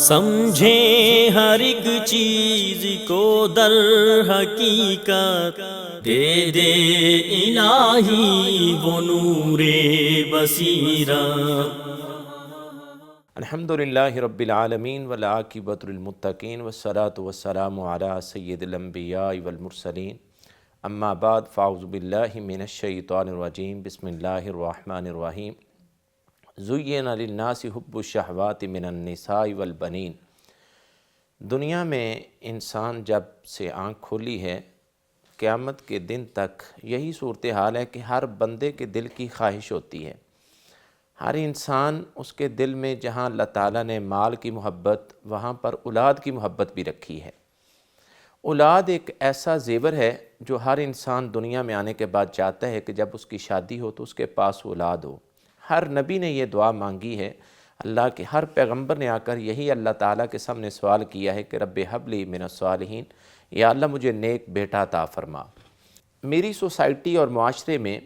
سمجھیں ہر ایک چیز کو در حقیقت، دے دے الہی وہ نور بصیرت۔ الحمدللہ رب العالمین والعاقبۃ للمتقین والصلاة والسلام علی سید الانبیاء والمرسلین، اما بعد فاعوذ باللہ من الشیطان الرجیم، بسم اللہ الرحمن الرحیم۔ زین للناس حب الشہوات من النساء والبنین۔ دنیا میں انسان جب سے آنکھ کھولی ہے قیامت کے دن تک یہی صورتحال ہے کہ ہر بندے کے دل کی خواہش ہوتی ہے۔ ہر انسان اس کے دل میں جہاں اللہ تعالیٰ نے مال کی محبت، وہاں پر اولاد کی محبت بھی رکھی ہے۔ اولاد ایک ایسا زیور ہے جو ہر انسان دنیا میں آنے کے بعد چاہتا ہے کہ جب اس کی شادی ہو تو اس کے پاس اولاد ہو۔ ہر نبی نے یہ دعا مانگی ہے، اللہ کے ہر پیغمبر نے آ کر یہی اللہ تعالیٰ کے سامنے سوال کیا ہے کہ رب ہب لی من الصالحین، یا اللہ مجھے نیک بیٹا عطا فرما۔ میری سوسائٹی اور معاشرے میں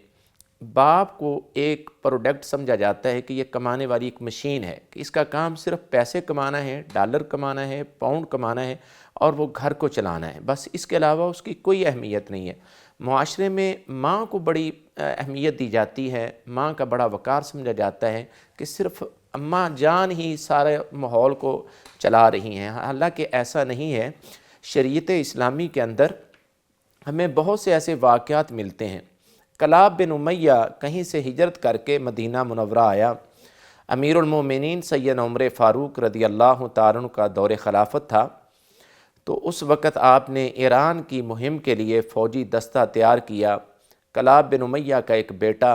باپ کو ایک پروڈکٹ سمجھا جاتا ہے کہ یہ کمانے والی ایک مشین ہے، کہ اس کا کام صرف پیسے کمانا ہے، ڈالر کمانا ہے، پاؤنڈ کمانا ہے اور وہ گھر کو چلانا ہے، بس اس کے علاوہ اس کی کوئی اہمیت نہیں ہے۔ معاشرے میں ماں کو بڑی اہمیت دی جاتی ہے، ماں کا بڑا وقار سمجھا جاتا ہے کہ صرف اماں جان ہی سارے ماحول کو چلا رہی ہیں، حالانکہ ایسا نہیں ہے۔ شریعت اسلامی کے اندر ہمیں بہت سے ایسے واقعات ملتے ہیں۔ کلاب بن امیہ کہیں سے ہجرت کر کے مدینہ منورہ آیا۔ امیر المومنین سیدنا عمر فاروق رضی اللہ تعالیٰ عنہ کا دور خلافت تھا، تو اس وقت آپ نے ایران کی مہم کے لیے فوجی دستہ تیار کیا۔ کلاب بن امیہ کا ایک بیٹا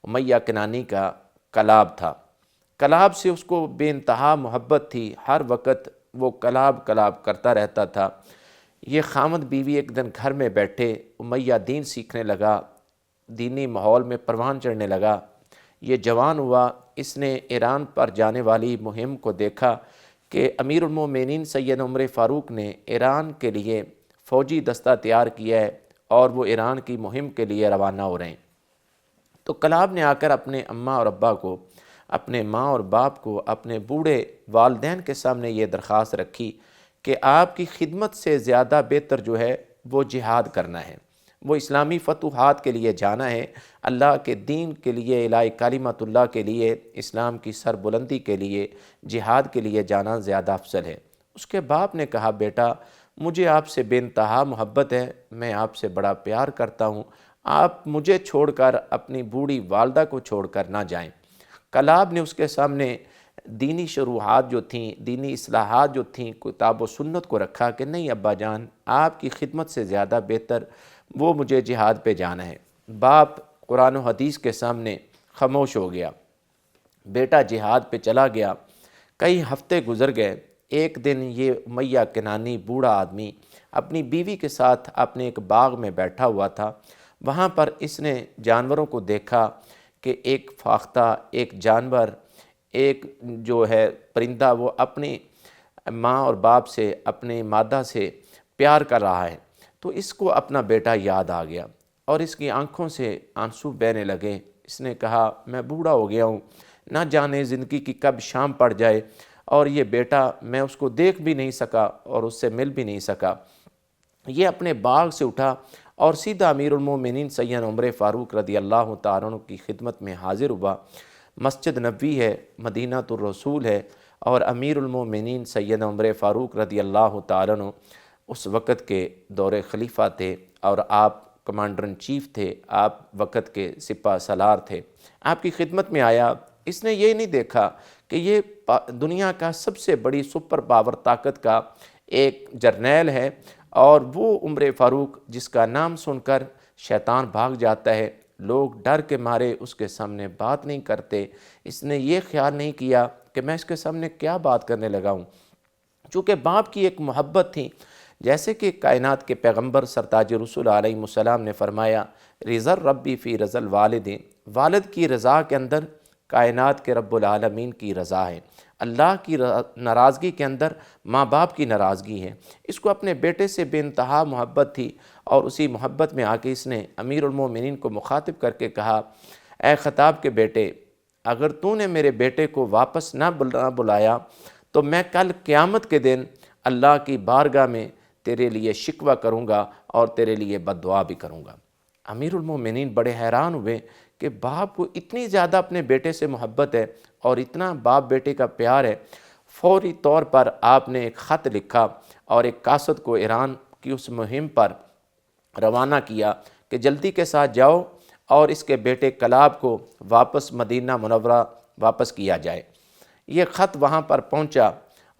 امیہ کنانی کا کلاب تھا۔ کلاب سے اس کو بے انتہا محبت تھی، ہر وقت وہ کلاب کلاب کرتا رہتا تھا۔ یہ خامد بیوی ایک دن گھر میں بیٹھے، امیہ دین سیکھنے لگا، دینی ماحول میں پروان چڑھنے لگا۔ یہ جوان ہوا، اس نے ایران پر جانے والی مہم کو دیکھا کہ امیر المومنین سیدنا عمر فاروق نے ایران کے لیے فوجی دستہ تیار کیا ہے اور وہ ایران کی مہم کے لیے روانہ ہو رہے ہیں۔ تو کلاب نے آ کر اپنے اماں اور ابا کو، اپنے ماں اور باپ کو، اپنے بوڑھے والدین کے سامنے یہ درخواست رکھی کہ آپ کی خدمت سے زیادہ بہتر جو ہے وہ جہاد کرنا ہے، وہ اسلامی فتوحات کے لیے جانا ہے، اللہ کے دین کے لیے، الہی کلمت اللہ کے لیے، اسلام کی سربلندی کے لیے، جہاد کے لیے جانا زیادہ افضل ہے۔ اس کے باپ نے کہا، بیٹا مجھے آپ سے بے انتہا محبت ہے، میں آپ سے بڑا پیار کرتا ہوں، آپ مجھے چھوڑ کر اپنی بوڑھی والدہ کو چھوڑ کر نہ جائیں۔ کلاب نے اس کے سامنے دینی شروحات جو تھیں، دینی اصلاحات جو تھیں، کتاب و سنت کو رکھا کہ نہیں ابا جان، آپ کی خدمت سے زیادہ بہتر وہ مجھے جہاد پہ جانا ہے۔ باپ قرآن و حدیث کے سامنے خاموش ہو گیا، بیٹا جہاد پہ چلا گیا۔ کئی ہفتے گزر گئے۔ ایک دن یہ امیہ کنانی بوڑھا آدمی اپنی بیوی کے ساتھ اپنے ایک باغ میں بیٹھا ہوا تھا۔ وہاں پر اس نے جانوروں کو دیکھا کہ ایک فاختہ، ایک جانور، ایک جو ہے پرندہ، وہ اپنی ماں اور باپ سے، اپنے مادہ سے پیار کر رہا ہے۔ تو اس کو اپنا بیٹا یاد آ گیا اور اس کی آنکھوں سے آنسو بہنے لگے۔ اس نے کہا، میں بوڑھا ہو گیا ہوں، نہ جانے زندگی کی کب شام پڑ جائے، اور یہ بیٹا میں اس کو دیکھ بھی نہیں سکا اور اس سے مل بھی نہیں سکا۔ یہ اپنے باغ سے اٹھا اور سیدھا امیر المومنین سیدنا عمر فاروق رضی اللہ تعالیٰ عنہ کی خدمت میں حاضر ہوا۔ مسجد نبوی ہے، مدینہ الرسول ہے، اور امیر المومنین سیدنا عمر فاروق رضی اللہ تعالیٰ عنہ اس وقت کے دور خلیفہ تھے اور آپ کمانڈر ان چیف تھے، آپ وقت کے سپہ سالار تھے۔ آپ کی خدمت میں آیا۔ اس نے یہ نہیں دیکھا کہ یہ دنیا کا سب سے بڑی سپر پاور طاقت کا ایک جرنیل ہے، اور وہ عمر فاروق جس کا نام سن کر شیطان بھاگ جاتا ہے، لوگ ڈر کے مارے اس کے سامنے بات نہیں کرتے۔ اس نے یہ خیال نہیں کیا کہ میں اس کے سامنے کیا بات کرنے لگا ہوں، چونکہ باپ کی ایک محبت تھی۔ جیسے کہ کائنات کے پیغمبر سرتاج رسول علیہ السلام نے فرمایا، رضا ربی فی رضا الوالد، والد کی رضا کے اندر کائنات کے رب العالمین کی رضا ہے، اللہ کی ناراضگی کے اندر ماں باپ کی ناراضگی ہے۔ اس کو اپنے بیٹے سے بے انتہا محبت تھی، اور اسی محبت میں آ کے اس نے امیر المومنین کو مخاطب کر کے کہا، اے خطاب کے بیٹے، اگر تو نے میرے بیٹے کو واپس نہ بلایا تو میں کل قیامت کے دن اللہ کی بارگاہ میں تیرے لیے شکوہ کروں گا اور تیرے لیے بد دعا بھی کروں گا۔ امیر المومنین بڑے حیران ہوئے کہ باپ کو اتنی زیادہ اپنے بیٹے سے محبت ہے اور اتنا باپ بیٹے کا پیار ہے۔ فوری طور پر آپ نے ایک خط لکھا اور ایک قاصد کو ایران کی اس مہم پر روانہ کیا کہ جلدی کے ساتھ جاؤ اور اس کے بیٹے کلاب کو واپس مدینہ منورہ واپس کیا جائے۔ یہ خط وہاں پر پہنچا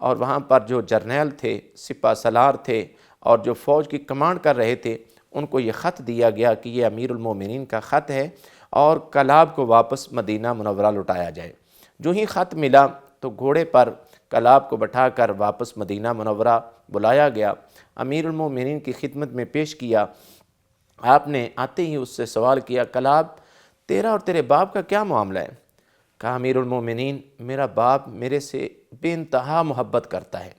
اور وہاں پر جو جرنیل تھے، سپہ سالار تھے اور جو فوج کی کمانڈ کر رہے تھے، ان کو یہ خط دیا گیا کہ یہ امیر المومنین کا خط ہے اور کلاب کو واپس مدینہ منورہ لوٹایا جائے۔ جو ہی خط ملا تو گھوڑے پر کلاب کو بٹھا کر واپس مدینہ منورہ بلایا گیا، امیر المومنین کی خدمت میں پیش کیا۔ آپ نے آتے ہی اس سے سوال کیا، کلاب تیرا اور تیرے باپ کا کیا معاملہ ہے؟ کہا، امیر المومنین میرا باپ میرے سے بے انتہا محبت کرتا ہے،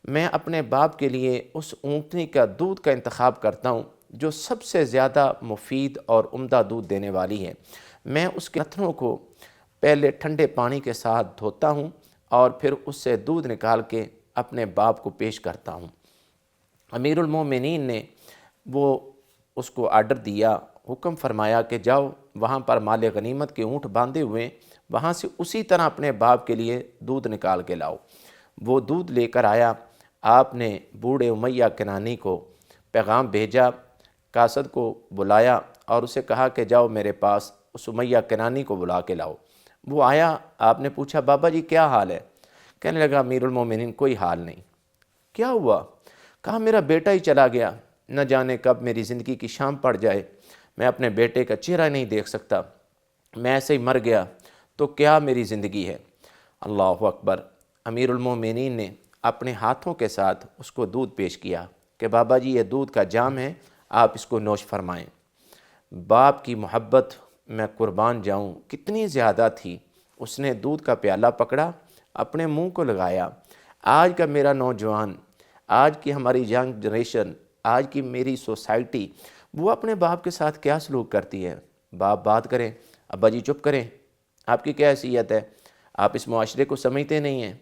میں اپنے باپ کے لیے اس اونٹنی کا دودھ کا انتخاب کرتا ہوں جو سب سے زیادہ مفید اور عمدہ دودھ دینے والی ہے۔ میں اس کے نتنوں کو پہلے ٹھنڈے پانی کے ساتھ دھوتا ہوں اور پھر اس سے دودھ نکال کے اپنے باپ کو پیش کرتا ہوں۔ امیر المومنین نے وہ اس کو آرڈر دیا، حکم فرمایا کہ جاؤ وہاں پر مال غنیمت کے اونٹ باندھے ہوئے، وہاں سے اسی طرح اپنے باپ کے لیے دودھ نکال کے لاؤ۔ وہ دودھ لے کر آیا۔ آپ نے بوڑھے امیہ کنانی کو پیغام بھیجا، قاصد کو بلایا اور اسے کہا کہ جاؤ میرے پاس اس امیہ کنانی کو بلا کے لاؤ۔ وہ آیا، آپ نے پوچھا بابا جی کیا حال ہے؟ کہنے لگا امیر المومنین کوئی حال نہیں۔ کیا ہوا؟ کہا میرا بیٹا ہی چلا گیا، نہ جانے کب میری زندگی کی شام پڑ جائے، میں اپنے بیٹے کا چہرہ نہیں دیکھ سکتا، میں ایسے ہی مر گیا تو کیا میری زندگی ہے؟ اللہ اکبر۔ امیر المومنین نے اپنے ہاتھوں کے ساتھ اس کو دودھ پیش کیا کہ بابا جی یہ دودھ کا جام ہے، آپ اس کو نوش فرمائیں۔ باپ کی محبت میں قربان جاؤں کتنی زیادہ تھی، اس نے دودھ کا پیالہ پکڑا، اپنے منہ کو لگایا۔ آج کا میرا نوجوان، آج کی ہماری ینگ جنریشن، آج کی میری سوسائٹی، وہ اپنے باپ کے ساتھ کیا سلوک کرتی ہے؟ باپ بات کریں، ابا جی چپ کریں، آپ کی کیا حیثیت ہے؟ آپ اس معاشرے کو سمجھتے نہیں ہیں،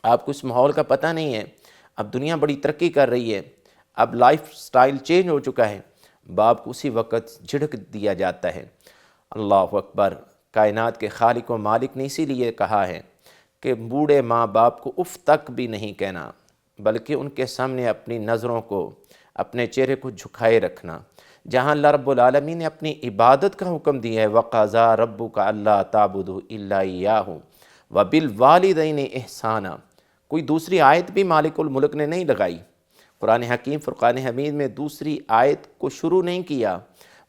آپ کو اس ماحول کا پتہ نہیں ہے۔ اب دنیا بڑی ترقی کر رہی ہے، اب لائف سٹائل چینج ہو چکا ہے۔ باپ کو اسی وقت جھڑک دیا جاتا ہے۔ اللہ اکبر۔ کائنات کے خالق و مالک نے اسی لیے کہا ہے کہ بوڑھے ماں باپ کو اف تک بھی نہیں کہنا، بلکہ ان کے سامنے اپنی نظروں کو، اپنے چہرے کو جھکائے رکھنا۔ جہاں اللہ رب العالمین نے اپنی عبادت کا حکم دیا ہے، وَقَضَىٰ رَبُّكَ أَلَّا تَعْبُدُوا إِلَّا إِيَّاهُ وَبِالْوَالِدَيْنِ إِحْسَانًا۔ کوئی دوسری آیت بھی مالک الملک نے نہیں لگائی، قرآن حکیم فرقان حمید میں دوسری آیت کو شروع نہیں کیا۔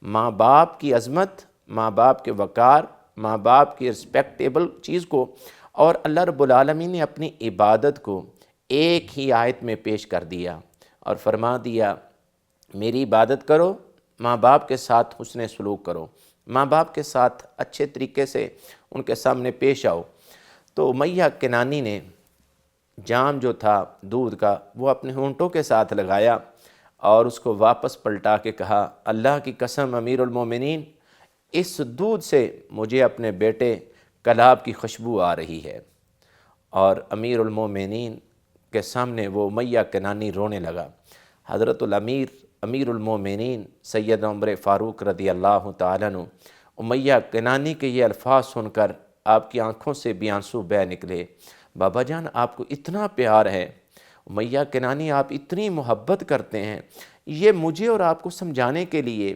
ماں باپ کی عظمت، ماں باپ کے وقار، ماں باپ کی رسپیکٹیبل چیز کو، اور اللہ رب العالمین نے اپنی عبادت کو ایک ہی آیت میں پیش کر دیا اور فرما دیا میری عبادت کرو، ماں باپ کے ساتھ حسن سلوک کرو، ماں باپ کے ساتھ اچھے طریقے سے ان کے سامنے پیش آؤ۔ تو امیہ کنانی نے جام جو تھا دودھ کا وہ اپنے ہونٹوں کے ساتھ لگایا اور اس کو واپس پلٹا کے کہا، اللہ کی قسم امیر المومنین، اس دودھ سے مجھے اپنے بیٹے کلاب کی خوشبو آ رہی ہے۔ اور امیر المومنین کے سامنے وہ امیہ کنانی رونے لگا۔ حضرت امیر المومنین سید عمر فاروق رضی اللہ تعالیٰ عنہ امیہ کنانی کے یہ الفاظ سن کر آپ کی آنکھوں سے بھی آنسو بہہ نکلے۔ بابا جان آپ کو اتنا پیار ہے، امیہ کنانی آپ اتنی محبت کرتے ہیں، یہ مجھے اور آپ کو سمجھانے کے لیے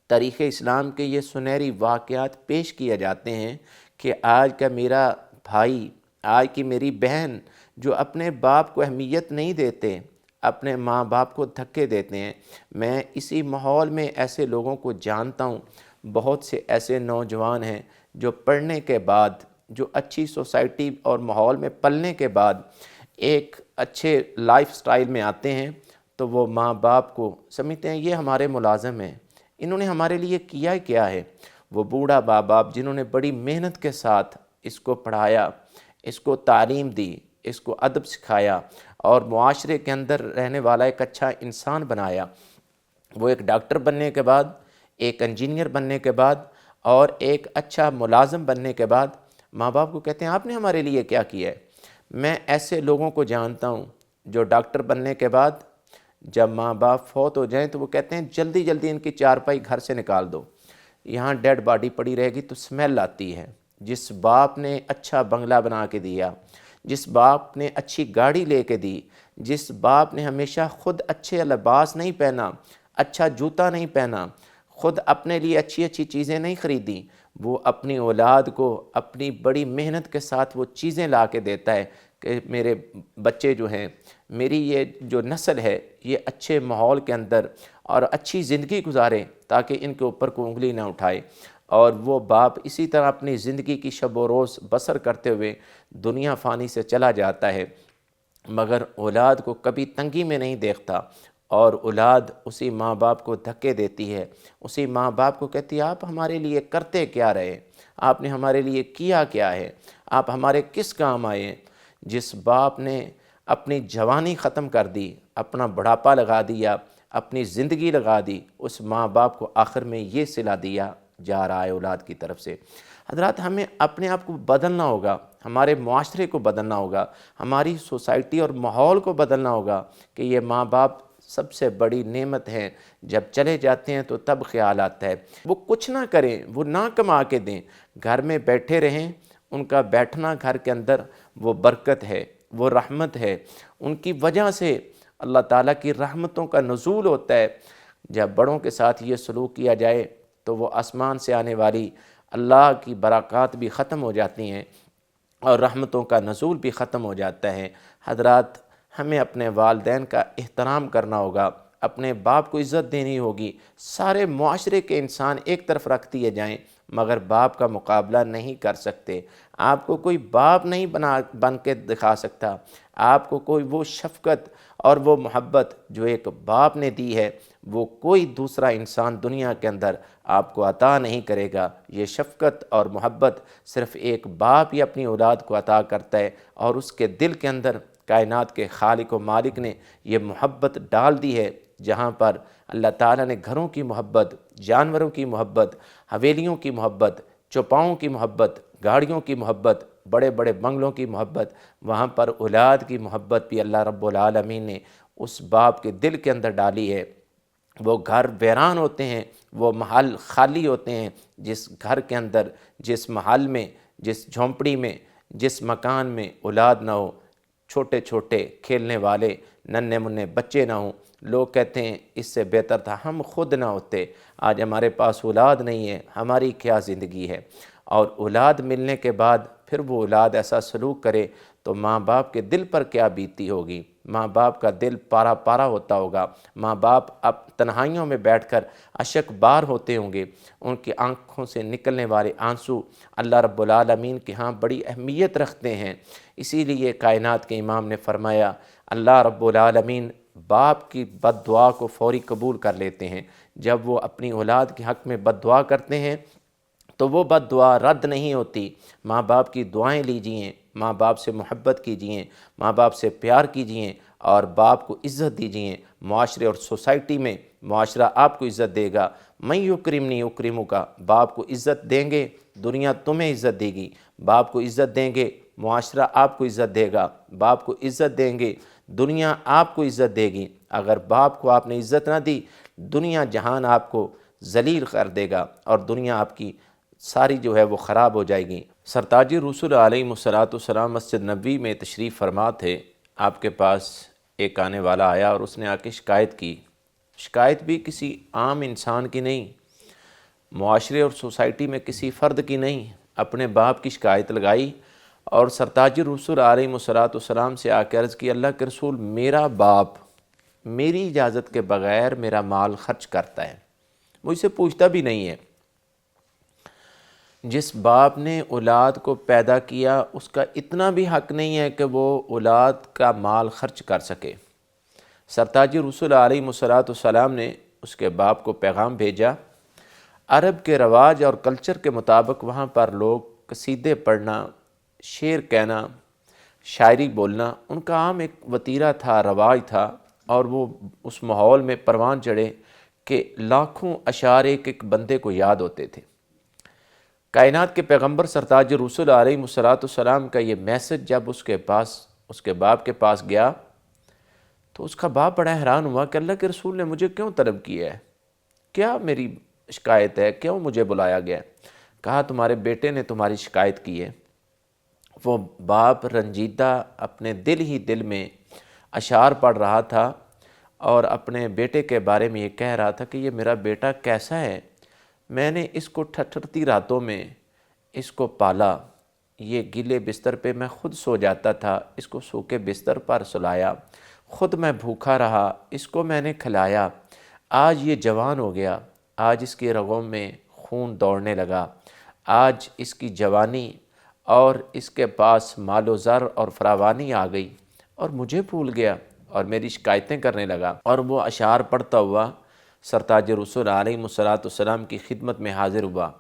تاریخ اسلام کے یہ سنہری واقعات پیش کیے جاتے ہیں کہ آج کا میرا بھائی، آج کی میری بہن جو اپنے باپ کو اہمیت نہیں دیتے، اپنے ماں باپ کو دھکے دیتے ہیں۔ میں اسی ماحول میں ایسے لوگوں کو جانتا ہوں، بہت سے ایسے نوجوان ہیں جو پڑھنے کے بعد، جو اچھی سوسائٹی اور ماحول میں پلنے کے بعد ایک اچھے لائف سٹائل میں آتے ہیں تو وہ ماں باپ کو سمجھتے ہیں یہ ہمارے ملازم ہیں، انہوں نے ہمارے لیے کیا کیا ہے۔ وہ بوڑھا ماں باپ جنہوں نے بڑی محنت کے ساتھ اس کو پڑھایا، اس کو تعلیم دی، اس کو ادب سکھایا اور معاشرے کے اندر رہنے والا ایک اچھا انسان بنایا، وہ ایک ڈاکٹر بننے کے بعد، ایک انجینئر بننے کے بعد اور ایک اچھا ملازم بننے کے بعد ماں باپ کو کہتے ہیں آپ نے ہمارے لیے کیا کیا ہے؟ میں ایسے لوگوں کو جانتا ہوں جو ڈاکٹر بننے کے بعد جب ماں باپ فوت ہو جائیں تو وہ کہتے ہیں جلدی جلدی ان کی چارپائی گھر سے نکال دو، یہاں ڈیڈ باڈی پڑی رہے گی تو سمیل آتی ہے۔ جس باپ نے اچھا بنگلہ بنا کے دیا، جس باپ نے اچھی گاڑی لے کے دی، جس باپ نے ہمیشہ خود اچھے لباس نہیں پہنا، اچھا جوتا نہیں پہنا، خود اپنے لیے اچھی اچھی چیزیں نہیں خریدیں، وہ اپنی اولاد کو اپنی بڑی محنت کے ساتھ وہ چیزیں لا کے دیتا ہے کہ میرے بچے جو ہیں، میری یہ جو نسل ہے یہ اچھے ماحول کے اندر اور اچھی زندگی گزارے تاکہ ان کے اوپر کوئی انگلی نہ اٹھائے۔ اور وہ باپ اسی طرح اپنی زندگی کی شب و روز بسر کرتے ہوئے دنیا فانی سے چلا جاتا ہے، مگر اولاد کو کبھی تنگی میں نہیں دیکھتا، اور اولاد اسی ماں باپ کو دھکے دیتی ہے، اسی ماں باپ کو کہتی ہے آپ ہمارے لیے کرتے کیا رہے، آپ نے ہمارے لیے کیا کیا ہے، آپ ہمارے کس کام آئے۔ جس باپ نے اپنی جوانی ختم کر دی، اپنا بڑھاپا لگا دیا، اپنی زندگی لگا دی، اس ماں باپ کو آخر میں یہ صلہ دیا جا رہا ہے اولاد کی طرف سے۔ حضرات ہمیں اپنے آپ کو بدلنا ہوگا، ہمارے معاشرے کو بدلنا ہوگا، ہماری سوسائٹی اور ماحول کو بدلنا ہوگا کہ یہ ماں باپ سب سے بڑی نعمت ہیں، جب چلے جاتے ہیں تو تب خیال آتا ہے۔ وہ کچھ نہ کریں، وہ نہ کما کے دیں، گھر میں بیٹھے رہیں، ان کا بیٹھنا گھر کے اندر وہ برکت ہے، وہ رحمت ہے، ان کی وجہ سے اللہ تعالیٰ کی رحمتوں کا نزول ہوتا ہے۔ جب بڑوں کے ساتھ یہ سلوک کیا جائے تو وہ آسمان سے آنے والی اللہ کی برکات بھی ختم ہو جاتی ہیں اور رحمتوں کا نزول بھی ختم ہو جاتا ہے۔ حضرات ہمیں اپنے والدین کا احترام کرنا ہوگا، اپنے باپ کو عزت دینی ہوگی۔ سارے معاشرے کے انسان ایک طرف رکھ دیے جائیں مگر باپ کا مقابلہ نہیں کر سکتے۔ آپ کو کوئی باپ نہیں بن کے دکھا سکتا، آپ کو کوئی وہ شفقت اور وہ محبت جو ایک باپ نے دی ہے وہ کوئی دوسرا انسان دنیا کے اندر آپ کو عطا نہیں کرے گا۔ یہ شفقت اور محبت صرف ایک باپ ہی اپنی اولاد کو عطا کرتا ہے، اور اس کے دل کے اندر کائنات کے خالق و مالک نے یہ محبت ڈال دی ہے، جہاں پر اللہ تعالیٰ نے گھروں کی محبت، جانوروں کی محبت، حویلیوں کی محبت، چوپاؤں کی محبت، گاڑیوں کی محبت، بڑے بڑے بنگلوں کی محبت، وہاں پر اولاد کی محبت بھی اللہ رب العالمین نے اس باپ کے دل کے اندر ڈالی ہے۔ وہ گھر ویران ہوتے ہیں، وہ محل خالی ہوتے ہیں، جس گھر کے اندر، جس محل میں، جس جھونپڑی میں، جس مکان میں اولاد نہ ہو، چھوٹے چھوٹے کھیلنے والے ننھے منھے بچے نہ ہوں، لوگ کہتے ہیں اس سے بہتر تھا ہم خود نہ ہوتے، آج ہمارے پاس اولاد نہیں ہے، ہماری کیا زندگی ہے۔ اور اولاد ملنے کے بعد پھر وہ اولاد ایسا سلوک کرے تو ماں باپ کے دل پر کیا بیتی ہوگی، ماں باپ کا دل پارا پارا ہوتا ہوگا، ماں باپ اب تنہائیوں میں بیٹھ کر اشک بار ہوتے ہوں گے، ان کی آنکھوں سے نکلنے والے آنسو اللہ رب العالمین کے ہاں بڑی اہمیت رکھتے ہیں۔ اسی لیے کائنات کے امام نے فرمایا اللہ رب العالمین باپ کی بد دعا کو فوری قبول کر لیتے ہیں۔ جب وہ اپنی اولاد کے حق میں بد دعا کرتے ہیں تو وہ بد دعا رد نہیں ہوتی۔ ماں باپ کی دعائیں لیجئے، ماں باپ سے محبت کیجئے، ماں باپ سے پیار کیجئے اور باپ کو عزت دیجئے۔ معاشرے اور سوسائٹی میں معاشرہ آپ کو عزت دے گا۔ میں یکرمنی یکرمک، باپ کو عزت دیں گے دنیا تمہیں عزت دے گی، باپ کو عزت دیں گے معاشرہ آپ کو عزت دے گا، باپ کو عزت دیں گے دنیا آپ کو عزت دے گی۔ اگر باپ کو آپ نے عزت نہ دی، دنیا جہان آپ کو ذلیل کر دے گا اور دنیا آپ کی ساری جو ہے وہ خراب ہو جائے گی۔ سرتاج رسول علیہ السلام مسجد نبوی میں تشریف فرما تھے، آپ کے پاس ایک آنے والا آیا اور اس نے آ کے شکایت کی، شکایت بھی کسی عام انسان کی نہیں، معاشرے اور سوسائٹی میں کسی فرد کی نہیں، اپنے باپ کی شکایت لگائی اور سرتاج رسول علیہ السلام سے آ کے عرض کی اللہ کے رسول میرا باپ میری اجازت کے بغیر میرا مال خرچ کرتا ہے، مجھ سے پوچھتا بھی نہیں ہے۔ جس باپ نے اولاد کو پیدا کیا اس کا اتنا بھی حق نہیں ہے کہ وہ اولاد کا مال خرچ کر سکے۔ سرتاج رسول علیہ السلام نے اس کے باپ کو پیغام بھیجا۔ عرب کے رواج اور کلچر کے مطابق وہاں پر لوگ قصیدے پڑھنا، شعر کہنا، شاعری بولنا ان کا عام ایک وتیرہ تھا، رواج تھا، اور وہ اس ماحول میں پروان چڑھے کہ لاکھوں اشعار ایک ایک بندے کو یاد ہوتے تھے۔ کائنات کے پیغمبر سرتاج رسول علیہ السلام کا یہ میسج جب اس کے باپ کے پاس گیا تو اس کا باپ بڑا حیران ہوا کہ اللہ کے رسول نے مجھے کیوں طلب کیا ہے، کیا میری شکایت ہے، کیوں مجھے بلایا گیا ہے؟ کہا تمہارے بیٹے نے تمہاری شکایت کی ہے۔ وہ باپ رنجیدہ اپنے دل ہی دل میں اشعار پڑھ رہا تھا اور اپنے بیٹے کے بارے میں یہ کہہ رہا تھا کہ یہ میرا بیٹا کیسا ہے، میں نے اس کو ٹھٹھرتی راتوں میں اس کو پالا، یہ گیلے بستر پہ میں خود سو جاتا تھا، اس کو سوکھے بستر پر سلایا، خود میں بھوکا رہا، اس کو میں نے کھلایا، آج یہ جوان ہو گیا، آج اس کی رگوں میں خون دوڑنے لگا، آج اس کی جوانی اور اس کے پاس مال و زر اور فراوانی آ گئی اور مجھے بھول گیا اور میری شکایتیں کرنے لگا۔ اور وہ اشعار پڑھتا ہوا سرتاج رسول علیہ السلام کی خدمت میں حاضر ہوا۔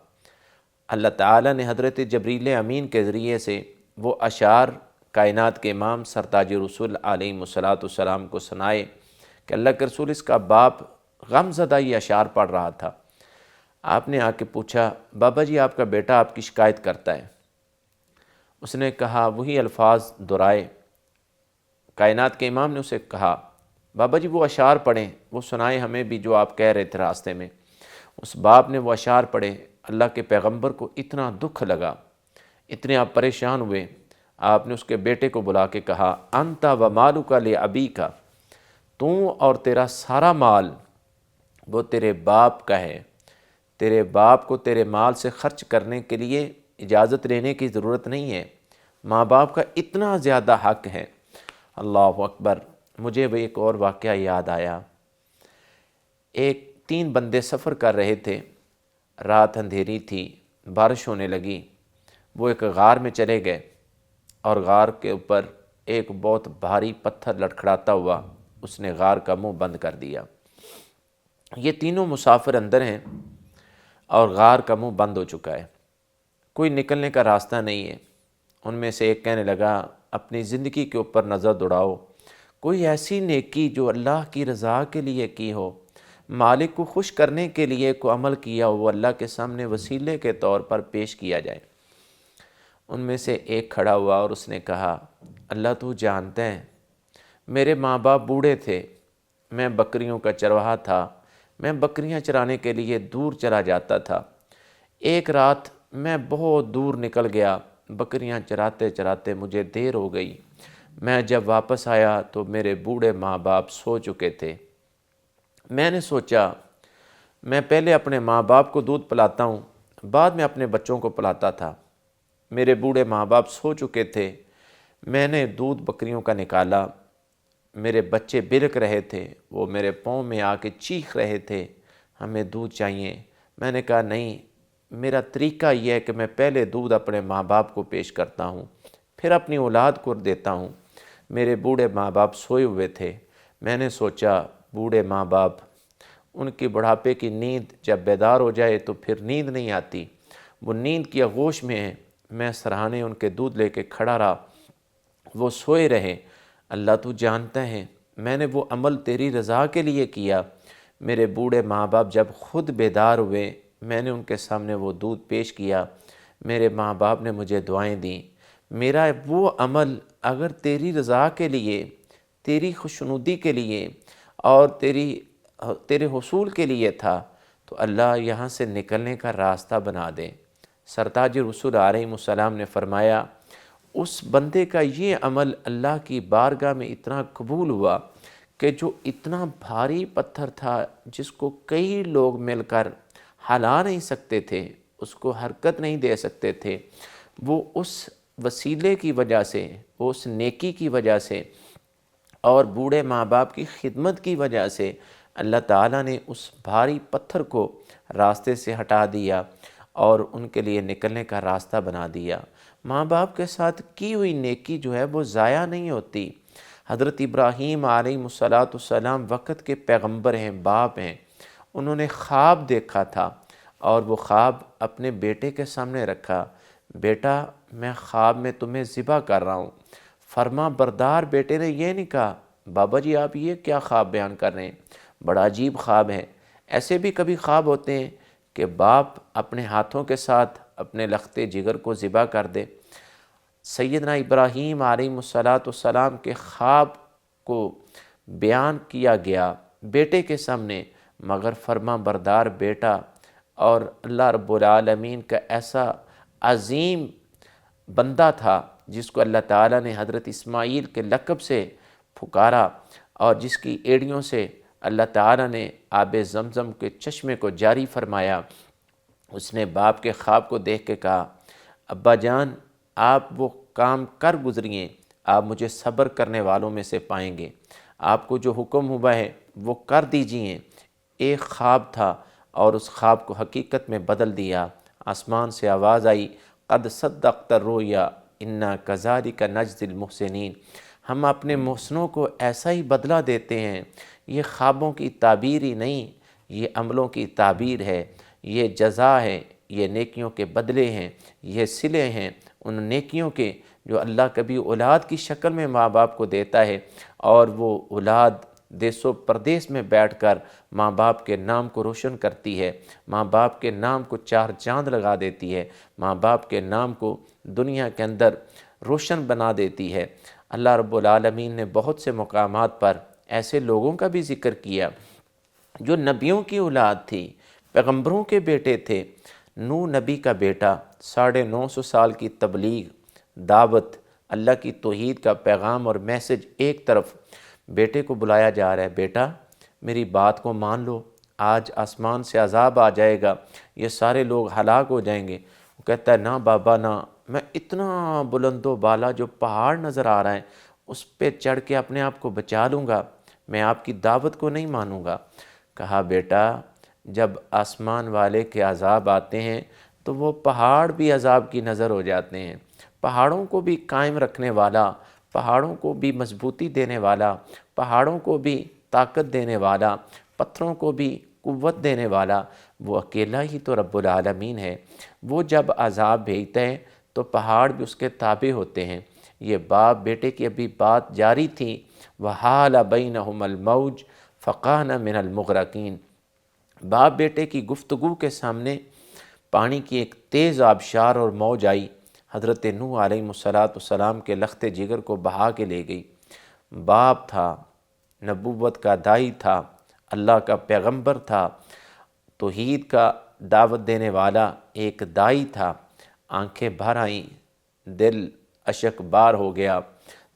اللہ تعالیٰ نے حضرت جبریل امین کے ذریعے سے وہ اشعار کائنات کے امام سرتاج رسول علیہ السلام کو سنائے کہ اللہ کے رسول، اس کا باپ غم زدہ یہ اشعار پڑھ رہا تھا۔ آپ نے آ کے پوچھا، بابا جی آپ کا بیٹا آپ کی شکایت کرتا ہے؟ اس نے کہا، وہی الفاظ دہرائے۔ کائنات کے امام نے اسے کہا، بابا جی وہ اشعار پڑھیں، وہ سنائیں ہمیں بھی جو آپ کہہ رہے تھے راستے میں۔ اس باپ نے وہ اشعار پڑھے۔ اللہ کے پیغمبر کو اتنا دکھ لگا، اتنے آپ پریشان ہوئے۔ آپ نے اس کے بیٹے کو بلا کے کہا، انت و مالک لابیک، تو اور تیرا سارا مال وہ تیرے باپ کا ہے، تیرے باپ کو تیرے مال سے خرچ کرنے کے لیے اجازت لینے کی ضرورت نہیں ہے، ماں باپ کا اتنا زیادہ حق ہے۔ اللہ اکبر۔ مجھے وہ ایک اور واقعہ یاد آیا۔ 3 بندے سفر کر رہے تھے، رات اندھیری تھی، بارش ہونے لگی، وہ ایک غار میں چلے گئے اور غار کے اوپر ایک بہت بھاری پتھر لڑکھڑاتا ہوا اس نے غار کا منہ بند کر دیا۔ یہ تینوں مسافر اندر ہیں اور غار کا منہ بند ہو چکا ہے، کوئی نکلنے کا راستہ نہیں ہے۔ ان میں سے ایک کہنے لگا، اپنی زندگی کے اوپر نظر دوڑاؤ، کوئی ایسی نیکی جو اللہ کی رضا کے لیے کی ہو، مالک کو خوش کرنے کے لیے کوئی عمل کیا ہو، وہ اللہ کے سامنے وسیلے کے طور پر پیش کیا جائے۔ ان میں سے ایک کھڑا ہوا اور اس نے کہا، اللہ تو جانتا ہے میرے ماں باپ بوڑھے تھے، میں بکریوں کا چرواہا تھا، میں بکریاں چرانے کے لیے دور چلا جاتا تھا۔ ایک رات میں بہت دور نکل گیا، بکریاں چراتے چراتے مجھے دیر ہو گئی، میں جب واپس آیا تو میرے بوڑھے ماں باپ سو چکے تھے۔ میں نے سوچا میں پہلے اپنے ماں باپ کو دودھ پلاتا ہوں، بعد میں اپنے بچوں کو پلاتا تھا۔ میرے بوڑھے ماں باپ سو چکے تھے، میں نے دودھ بکریوں کا نکالا، میرے بچے بلک رہے تھے، وہ میرے پاؤں میں آ کے چیخ رہے تھے، ہمیں دودھ چاہیے۔ میں نے کہا نہیں، میرا طریقہ یہ ہے کہ میں پہلے دودھ اپنے ماں باپ کو پیش کرتا ہوں، پھر اپنی اولاد کو دیتا ہوں۔ میرے بوڑھے ماں باپ سوئے ہوئے تھے، میں نے سوچا بوڑھے ماں باپ، ان کی بڑھاپے کی نیند جب بیدار ہو جائے تو پھر نیند نہیں آتی، وہ نیند کی آغوش میں ہیں، میں سرہانے ان کے دودھ لے کے کھڑا رہا، وہ سوئے رہے۔ اللہ تو جانتا ہے میں نے وہ عمل تیری رضا کے لیے کیا۔ میرے بوڑھے ماں باپ جب خود بیدار ہوئے، میں نے ان کے سامنے وہ دودھ پیش کیا، میرے ماں باپ نے مجھے دعائیں دیں۔ میرا وہ عمل اگر تیری رضا کے لیے، تیری خوشنودی کے لیے اور تیرے حصول کے لیے تھا تو اللہ یہاں سے نکلنے کا راستہ بنا دے۔ سرتاج رسول علیہ السلام نے فرمایا، اس بندے کا یہ عمل اللہ کی بارگاہ میں اتنا قبول ہوا کہ جو اتنا بھاری پتھر تھا جس کو کئی لوگ مل کر ہلا نہیں سکتے تھے، اس کو حرکت نہیں دے سکتے تھے، وہ اس وسیلے کی وجہ سے، وہ اس نیکی کی وجہ سے اور بوڑھے ماں باپ کی خدمت کی وجہ سے اللہ تعالیٰ نے اس بھاری پتھر کو راستے سے ہٹا دیا اور ان کے لیے نکلنے کا راستہ بنا دیا۔ ماں باپ کے ساتھ کی ہوئی نیکی جو ہے وہ ضائع نہیں ہوتی۔ حضرت ابراہیم علیہ السلام وقت کے پیغمبر ہیں، باپ ہیں، انہوں نے خواب دیکھا تھا اور وہ خواب اپنے بیٹے کے سامنے رکھا، بیٹا میں خواب میں تمہیں ذبح کر رہا ہوں۔ فرما بردار بیٹے نے یہ نہیں کہا، بابا جی آپ یہ کیا خواب بیان کر رہے ہیں، بڑا عجیب خواب ہے۔ ایسے بھی کبھی خواب ہوتے ہیں کہ باپ اپنے ہاتھوں کے ساتھ اپنے لخت جگر کو ذبح کر دے۔ سیدنا ابراہیم علیہ السلام کے خواب کو بیان کیا گیا بیٹے کے سامنے، مگر فرما بردار بیٹا اور اللہ رب العالمین کا ایسا عظیم بندہ تھا جس کو اللہ تعالیٰ نے حضرت اسماعیل کے لقب سے پکارا اور جس کی ایڑیوں سے اللہ تعالیٰ نے آب زمزم کے چشمے کو جاری فرمایا۔ اس نے باپ کے خواب کو دیکھ کے کہا، ابا جان آپ وہ کام کر گزریے، آپ مجھے صبر کرنے والوں میں سے پائیں گے، آپ کو جو حکم ہوا ہے وہ کر دیجئے۔ ایک خواب تھا اور اس خواب کو حقیقت میں بدل دیا۔ آسمان سے آواز آئی، قد صدقت الرؤیا انا کذالک نجزی المحسنین، ہم اپنے محسنوں کو ایسا ہی بدلہ دیتے ہیں۔ یہ خوابوں کی تعبیر ہی نہیں، یہ عملوں کی تعبیر ہے، یہ جزا ہے، یہ نیکیوں کے بدلے ہیں، یہ صلے ہیں ان نیکیوں کے جو اللہ کبھی اولاد کی شکل میں ماں باپ کو دیتا ہے، اور وہ اولاد دیس و پردیس میں بیٹھ کر ماں باپ کے نام کو روشن کرتی ہے، ماں باپ کے نام کو چار چاند لگا دیتی ہے، ماں باپ کے نام کو دنیا کے اندر روشن بنا دیتی ہے۔ اللہ رب العالمین نے بہت سے مقامات پر ایسے لوگوں کا بھی ذکر کیا جو نبیوں کی اولاد تھی، پیغمبروں کے بیٹے تھے۔ نوح نبی کا بیٹا، 950 سال کی تبلیغ، دعوت، اللہ کی توحید کا پیغام اور میسج ایک طرف، بیٹے کو بلایا جا رہا ہے، بیٹا میری بات کو مان لو، آج آسمان سے عذاب آ جائے گا، یہ سارے لوگ ہلاک ہو جائیں گے۔ وہ کہتا ہے نہ بابا نہ، میں اتنا بلند و بالا جو پہاڑ نظر آ رہا ہے اس پہ چڑھ کے اپنے آپ کو بچا لوں گا، میں آپ کی دعوت کو نہیں مانوں گا۔ کہا بیٹا جب آسمان والے کے عذاب آتے ہیں تو وہ پہاڑ بھی عذاب کی نظر ہو جاتے ہیں، پہاڑوں کو بھی قائم رکھنے والا، پہاڑوں کو بھی مضبوطی دینے والا، پہاڑوں کو بھی طاقت دینے والا، پتھروں کو بھی قوت دینے والا وہ اکیلا ہی تو رب العالمین ہے۔ وہ جب عذاب بھیجتا ہے تو پہاڑ بھی اس کے تابع ہوتے ہیں۔ یہ باپ بیٹے کی ابھی بات جاری تھی، وَحَالَ بَيْنَهُمَ الْمَوْجُ فَكَانَ مِنَ الْمُغْرَقِينَ۔ باپ بیٹے کی گفتگو کے سامنے پانی کی ایک تیز آبشار اور موج آئی، حضرت نوح علیہ السلام کے لخت جگر کو بہا کے لے گئی۔ باپ تھا، نبوت کا داعی تھا، اللہ کا پیغمبر تھا، توحید کا دعوت دینے والا ایک داعی تھا۔ آنکھیں بھر آئیں، دل اشک بار ہو گیا،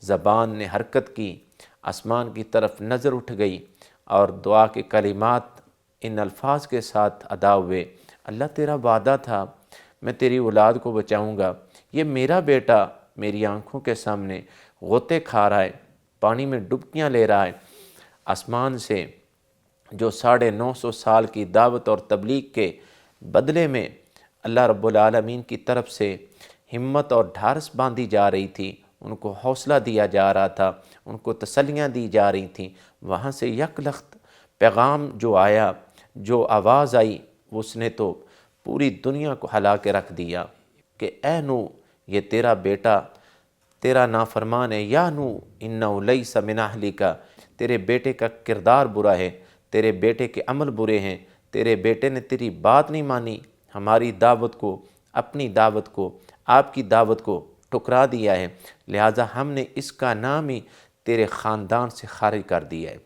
زبان نے حرکت کی، آسمان کی طرف نظر اٹھ گئی اور دعا کے کلمات ان الفاظ کے ساتھ ادا ہوئے، اللہ تیرا وعدہ تھا میں تیری اولاد کو بچاؤں گا، یہ میرا بیٹا میری آنکھوں کے سامنے غوطے کھا رہا ہے، پانی میں ڈبکیاں لے رہا ہے۔ آسمان سے جو 950 سال کی دعوت اور تبلیغ کے بدلے میں اللہ رب العالمین کی طرف سے ہمت اور ڈھارس باندھی جا رہی تھی، ان کو حوصلہ دیا جا رہا تھا، ان کو تسلیاں دی جا رہی تھیں، وہاں سے یک لخت پیغام جو آیا، جو آواز آئی، اس نے تو پوری دنیا کو ہلا کے رکھ دیا کہ اے نوح یہ تیرا بیٹا تیرا نافرمان ہے، یا نوح انہ لیس من اہلک، تیرے بیٹے کا کردار برا ہے، تیرے بیٹے کے عمل برے ہیں، تیرے بیٹے نے تیری بات نہیں مانی، ہماری دعوت کو، اپنی دعوت کو، آپ کی دعوت کو ٹھکرا دیا ہے، لہٰذا ہم نے اس کا نام ہی تیرے خاندان سے خارج کر دیا ہے،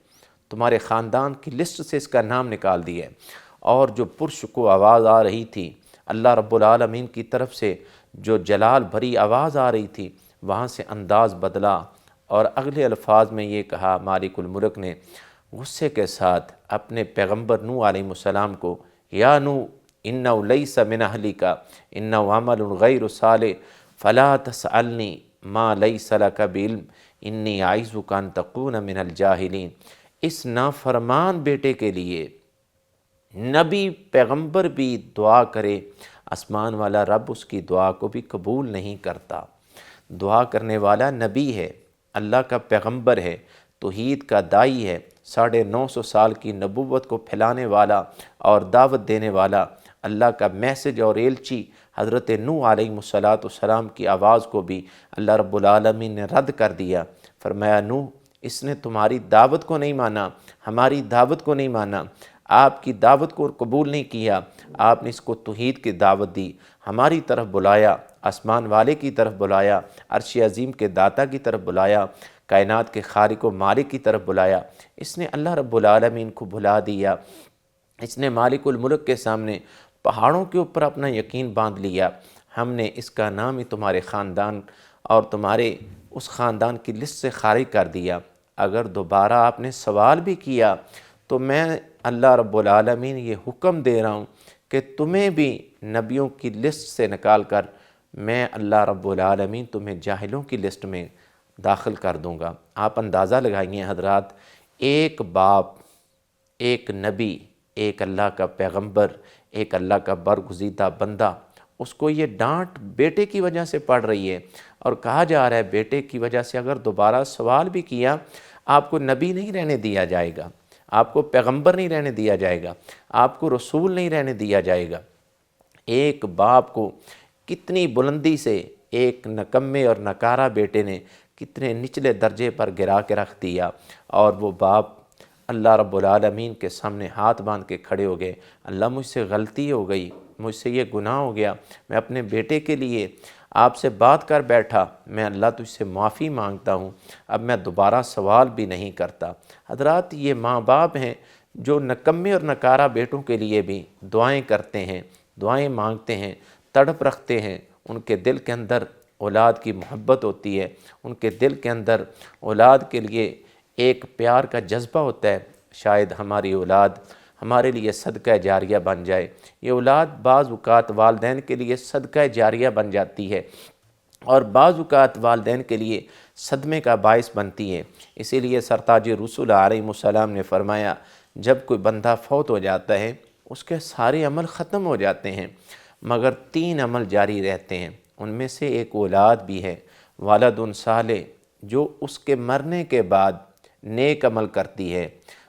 تمہارے خاندان کی لسٹ سے اس کا نام نکال دیا ہے۔ اور جو پرش کو آواز آ رہی تھی اللہ رب العالمین کی طرف سے، جو جلال بھری آواز آ رہی تھی، وہاں سے انداز بدلا اور اگلے الفاظ میں یہ کہا مالک الملک نے غصے کے ساتھ اپنے پیغمبر نوح علیہ السلام کو، یا نوح انہ لیس من اہلک انہ عمل غیر صالح فلا تسألنی ما لیس لک بعلم انی اعظک ان تکون من الجاہلین۔ اس نافرمان بیٹے کے لیے نبی پیغمبر بھی دعا کرے، آسمان والا رب اس کی دعا کو بھی قبول نہیں کرتا۔ دعا کرنے والا نبی ہے، اللہ کا پیغمبر ہے، توحید کا داعی ہے، 950 سال کی نبوت کو پھیلانے والا اور دعوت دینے والا، اللہ کا میسج اور ایلچی حضرت نوح علیہ السلام کی آواز کو بھی اللہ رب العالمین نے رد کر دیا۔ فرمایا نوح اس نے تمہاری دعوت کو نہیں مانا، ہماری دعوت کو نہیں مانا، آپ کی دعوت کو قبول نہیں کیا، آپ نے اس کو توحید کی دعوت دی، ہماری طرف بلایا، آسمان والے کی طرف بلایا، عرش عظیم کے داتا کی طرف بلایا، کائنات کے خالق و مالک کی طرف بلایا۔ اس نے اللہ رب العالمین کو بھلا دیا، اس نے مالک الملک کے سامنے پہاڑوں کے اوپر اپنا یقین باندھ لیا۔ ہم نے اس کا نام ہی تمہارے خاندان اور تمہارے اس خاندان کی لسٹ سے خارج کر دیا۔ اگر دوبارہ آپ نے سوال بھی کیا تو میں اللہ رب العالمین یہ حکم دے رہا ہوں کہ تمہیں بھی نبیوں کی لسٹ سے نکال کر میں اللہ رب العالمین تمہیں جاہلوں کی لسٹ میں داخل کر دوں گا۔ آپ اندازہ لگائیے حضرات، ایک باپ، ایک نبی، ایک اللہ کا پیغمبر، ایک اللہ کا برگزیدہ بندہ، اس کو یہ ڈانٹ بیٹے کی وجہ سے پڑ رہی ہے، اور کہا جا رہا ہے بیٹے کی وجہ سے اگر دوبارہ سوال بھی کیا آپ کو نبی نہیں رہنے دیا جائے گا، آپ کو پیغمبر نہیں رہنے دیا جائے گا، آپ کو رسول نہیں رہنے دیا جائے گا۔ ایک باپ کو کتنی بلندی سے ایک نکمے اور نکارہ بیٹے نے کتنے نچلے درجے پر گرا کے رکھ دیا، اور وہ باپ اللہ رب العالمین کے سامنے ہاتھ باندھ کے کھڑے ہو گئے، اللہ مجھ سے غلطی ہو گئی، مجھ سے یہ گناہ ہو گیا، میں اپنے بیٹے کے لیے آپ سے بات کر بیٹھا، میں اللہ تجھ سے معافی مانگتا ہوں، اب میں دوبارہ سوال بھی نہیں کرتا۔ حضرات، یہ ماں باپ ہیں جو نکمے اور نکارہ بیٹوں کے لیے بھی دعائیں کرتے ہیں، دعائیں مانگتے ہیں، تڑپ رکھتے ہیں، ان کے دل کے اندر اولاد کی محبت ہوتی ہے، ان کے دل کے اندر اولاد کے لیے ایک پیار کا جذبہ ہوتا ہے، شاید ہماری اولاد ہمارے لیے صدقہ جاریہ بن جائے۔ یہ اولاد بعض اوقات والدین کے لیے صدقہ جاریہ بن جاتی ہے، اور بعض اوقات والدین کے لیے صدمے کا باعث بنتی ہے۔ اسی لیے سرتاج رسول علیہ السلام نے فرمایا، جب کوئی بندہ فوت ہو جاتا ہے اس کے سارے عمل ختم ہو جاتے ہیں مگر 3 عمل جاری رہتے ہیں، ان میں سے ایک اولاد بھی ہے، والد صالح، جو اس کے مرنے کے بعد نیک عمل کرتی ہے،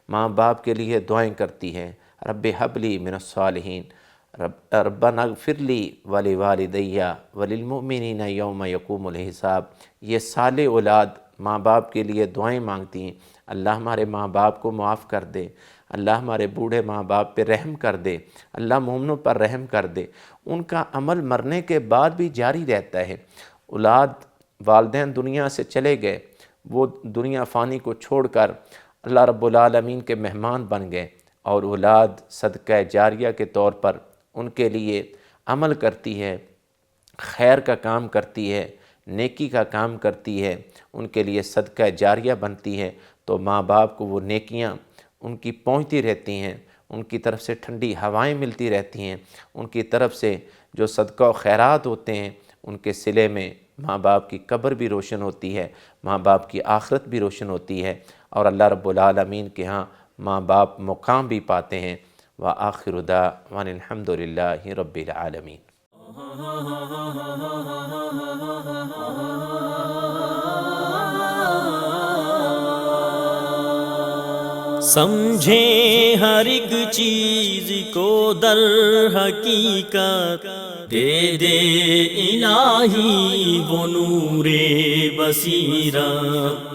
ماں باپ کے لیے دعائیں کرتی ہے، رب ہب لی من الصالحین، ربنا اغفر لی ولوالدی وللمؤمنین یوم یقوم الحساب۔ یہ صالح اولاد ماں باپ کے لیے دعائیں مانگتی ہیں، اللہ ہمارے ماں باپ کو معاف کر دے، اللہ ہمارے بوڑھے ماں باپ پہ رحم کر دے، اللہ مومنوں پر رحم کر دے۔ ان کا عمل مرنے کے بعد بھی جاری رہتا ہے۔ اولاد، والدین دنیا سے چلے گئے، وہ دنیا فانی کو چھوڑ کر اللہ رب العالمین کے مہمان بن گئے، اور اولاد صدقہ جاریہ کے طور پر ان کے لیے عمل کرتی ہے، خیر کا کام کرتی ہے، نیکی کا کام کرتی ہے، ان کے لیے صدقہ جاریہ بنتی ہے، تو ماں باپ کو وہ نیکیاں ان کی پہنچتی رہتی ہیں، ان کی طرف سے ٹھنڈی ہوائیں ملتی رہتی ہیں، ان کی طرف سے جو صدقہ و خیرات ہوتے ہیں ان کے صلے میں ماں باپ کی قبر بھی روشن ہوتی ہے، ماں باپ کی آخرت بھی روشن ہوتی ہے، اور اللہ رب العالمین کے ہاں ماں باپ مقام بھی پاتے ہیں۔ وآخر دعوانا الحمد للہ رب العالمین۔ سمجھیں ہر ایک چیز کو در حقیقت، دے دے الہی وہ نور بصیرت۔